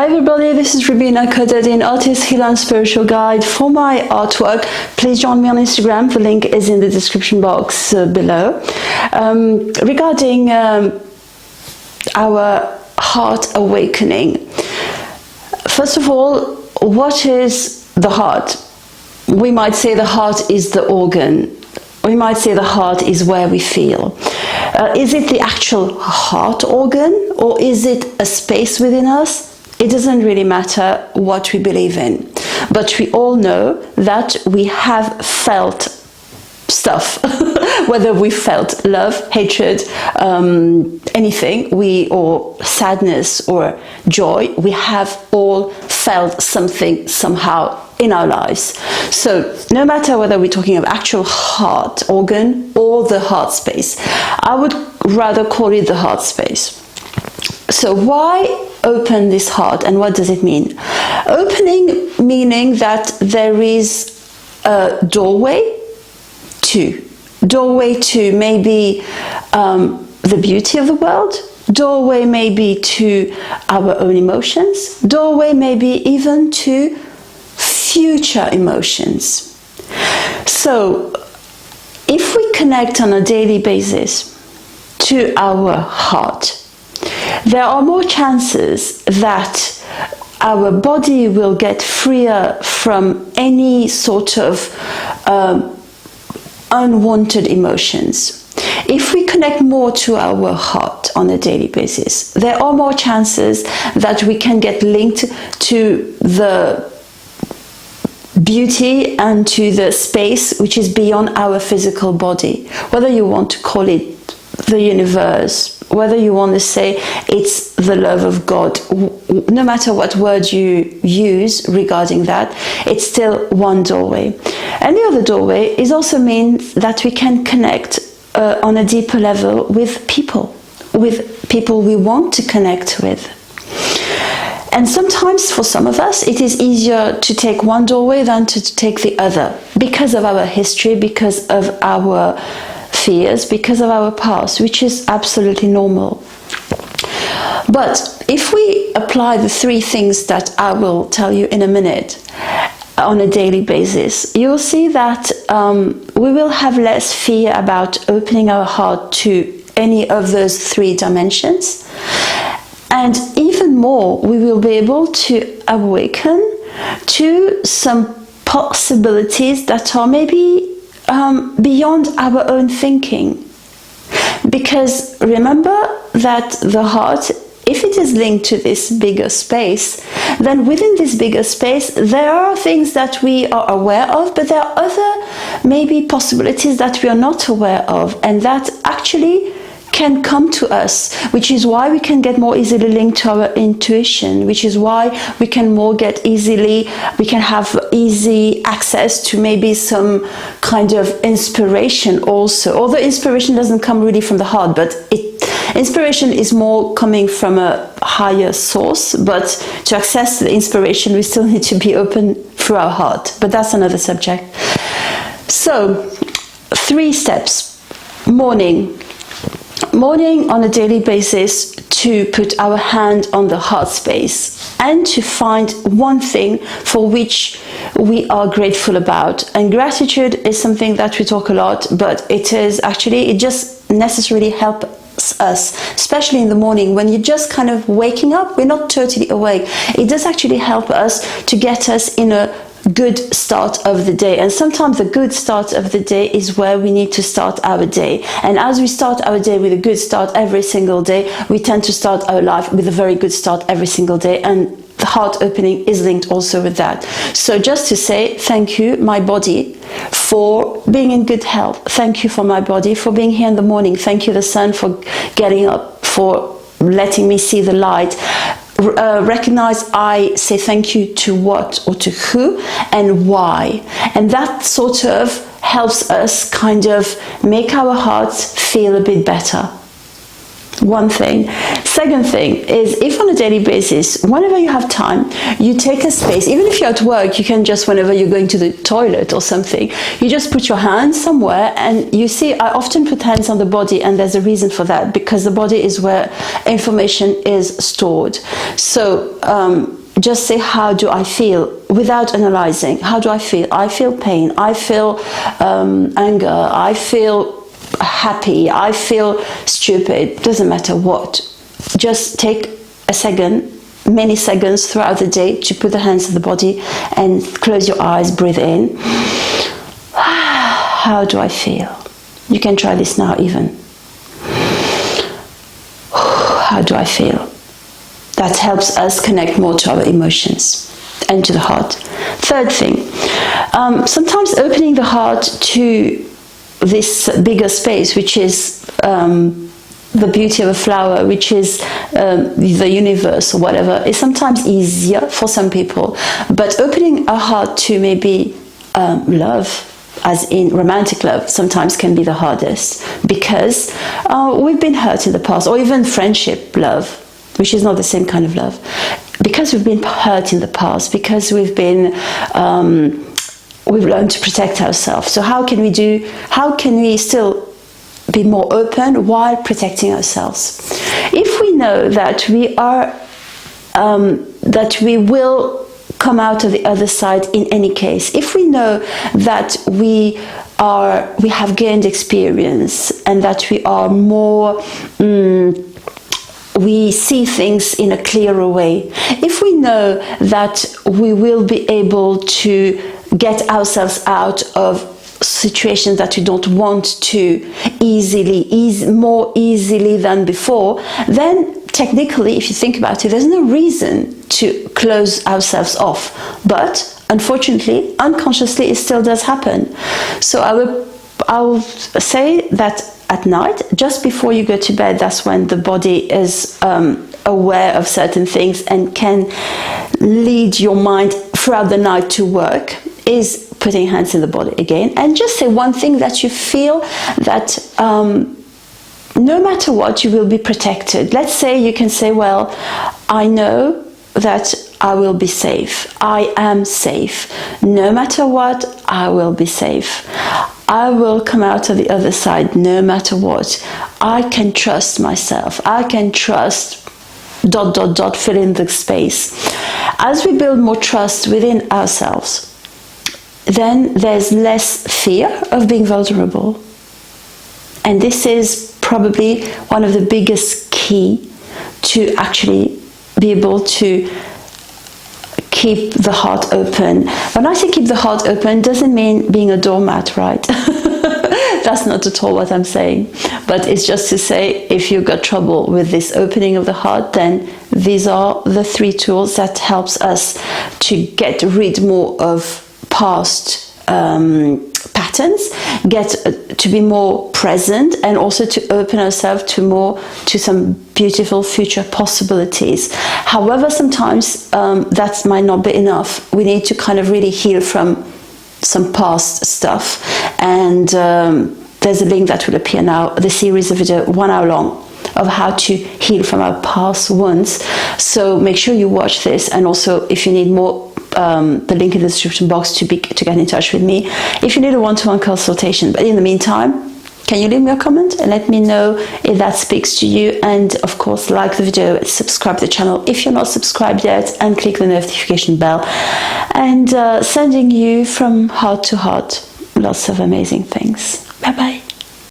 Hi everybody, this is Roubina Khodadin, artist, healer and spiritual guide. For my artwork, please join me on Instagram. The link is in the description box below. Regarding our heart awakening, first of all, what is the heart? We might say the heart is the organ. We might say the heart is where we feel. Is it the actual heart organ, or is it a space within us? It doesn't really matter what we believe in, but we all know that we have felt stuff, whether we felt love, hatred, anything, or sadness or joy, we have all felt something somehow in our lives. So no matter whether we're talking of actual heart organ or the heart space, I would rather call it the heart space. So why open this heart, and what does it mean? Opening meaning that there is a doorway to maybe the beauty of the world, doorway maybe to our own emotions, doorway maybe even to future emotions. So if we connect on a daily basis to our heart, there are more chances that our body will get freer from any sort of unwanted emotions. If we connect more to our heart on a daily basis, there are more chances that we can get linked to the beauty and to the space which is beyond our physical body, whether you want to call it the universe, whether you want to say it's the love of God, no matter what word you use regarding that, it's still one doorway. And the other doorway is also means that we can connect on a deeper level with people we want to connect with. And sometimes for some of us it is easier to take one doorway than to take the other, because of our history, because of our fears, because of our past, which is absolutely normal. But if we apply the three things that I will tell you in a minute on a daily basis, you'll see that we will have less fear about opening our heart to any of those three dimensions. And even more, we will be able to awaken to some possibilities that are maybe beyond our own thinking. Because remember that the heart, if it is linked to this bigger space, then within this bigger space there are things that we are aware of, but there are other maybe possibilities that we are not aware of, and that actually can come to us, which is why we can get more easily linked to our intuition, which is why we can have easy access to maybe some kind of inspiration also. Although inspiration doesn't come really from the heart, but inspiration is more coming from a higher source, but to access the inspiration we still need to be open through our heart, but that's another subject. So 3 steps. Morning on a daily basis, to put our hand on the heart space and to find one thing for which we are grateful about. And gratitude is something that we talk a lot, but it just necessarily helps us, especially in the morning when you're just kind of waking up, we're not totally awake. It does actually help us to get us in a good start of the day. And sometimes the good start of the day is where we need to start our day. And as we start our day with a good start every single day, we tend to start our life with a very good start every single day. And the heart opening is linked also with that. So just to say thank you, my body, for being in good health. Thank you for my body for being here in the morning. Thank you, the sun, for getting up, for letting me see the light. Recognize I say thank you to what or to who and why, and that sort of helps us kind of make our hearts feel a bit better. One thing. Second thing is, if on a daily basis, whenever you have time, you take a space, even if you're at work, you can just, whenever you're going to the toilet or something, you just put your hands somewhere, and you see, I often put hands on the body, and there's a reason for that, because the body is where information is stored. So just say, how do I feel, without analyzing. How do I feel? I feel pain, I feel anger, I feel happy, I feel stupid, doesn't matter what. Just take a second, many seconds throughout the day, to put the hands on the body and close your eyes, breathe in. How do I feel? You can try this now even. How do I feel? That helps us connect more to our emotions and to the heart. Third thing, sometimes opening the heart to this bigger space, which is the beauty of a flower, which is the universe or whatever, is sometimes easier for some people. But opening our heart to maybe love, as in romantic love, sometimes can be the hardest, because we've been hurt in the past, or even friendship love, which is not the same kind of love, because we've been hurt in the past, because we've been we've learned to protect ourselves. So how can we still be more open while protecting ourselves? If we know that we are that we will come out of the other side in any case, if we know that we have gained experience, and that we are more we see things in a clearer way, if we know that we will be able to get ourselves out of situations that we don't want to more easily than before, then technically, if you think about it, there's no reason to close ourselves off. But unfortunately, unconsciously, it still does happen. So I will say that at night, just before you go to bed, that's when the body is aware of certain things and can lead your mind throughout the night to work, is putting hands in the body again, and just say one thing that you feel that no matter what, you will be protected. Let's say you can say, well, I know that I will be safe. I am safe. No matter what, I will be safe. I will come out of the other side no matter what. I can trust myself. I can trust ... fill in the space. As we build more trust within ourselves, then there's less fear of being vulnerable. And this is probably one of the biggest key to actually be able to keep the heart open. When I say keep the heart open, doesn't mean being a doormat, right? That's not at all what I'm saying. But it's just to say, if you've got trouble with this opening of the heart, then these are the 3 tools that helps us to get rid more of past patterns, get to be more present, and also to open ourselves to some beautiful future possibilities. However, sometimes that might not be enough. We need to kind of really heal from some past stuff, and there's a link that will appear now, the series of video 1 hour long, of how to heal from our past wounds. So make sure you watch this, and also if you need more, the link in the description box to get in touch with me if you need a one-to-one consultation. But in the meantime, can you leave me a comment and let me know if that speaks to you? And of course, like the video, subscribe to the channel if you're not subscribed yet, and click the notification bell. And sending you from heart to heart lots of amazing things. Bye bye.